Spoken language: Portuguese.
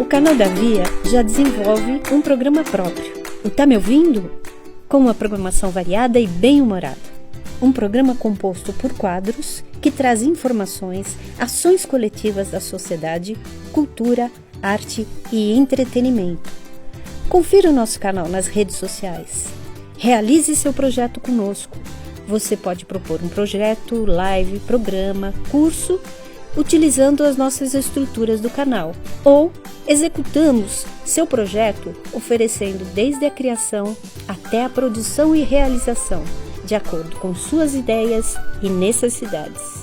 O canal da Via já desenvolve um programa próprio. O Tá Me Ouvindo? Com uma programação variada e bem-humorada. Um programa composto por quadros que traz informações, ações coletivas da sociedade, cultura, arte e entretenimento. Confira o nosso canal nas redes sociais. Realize seu projeto conosco. Você pode propor um projeto, live, programa, curso, utilizando as nossas estruturas do canal, ou executamos seu projeto oferecendo desde a criação até a produção e realização, de acordo com suas ideias e necessidades.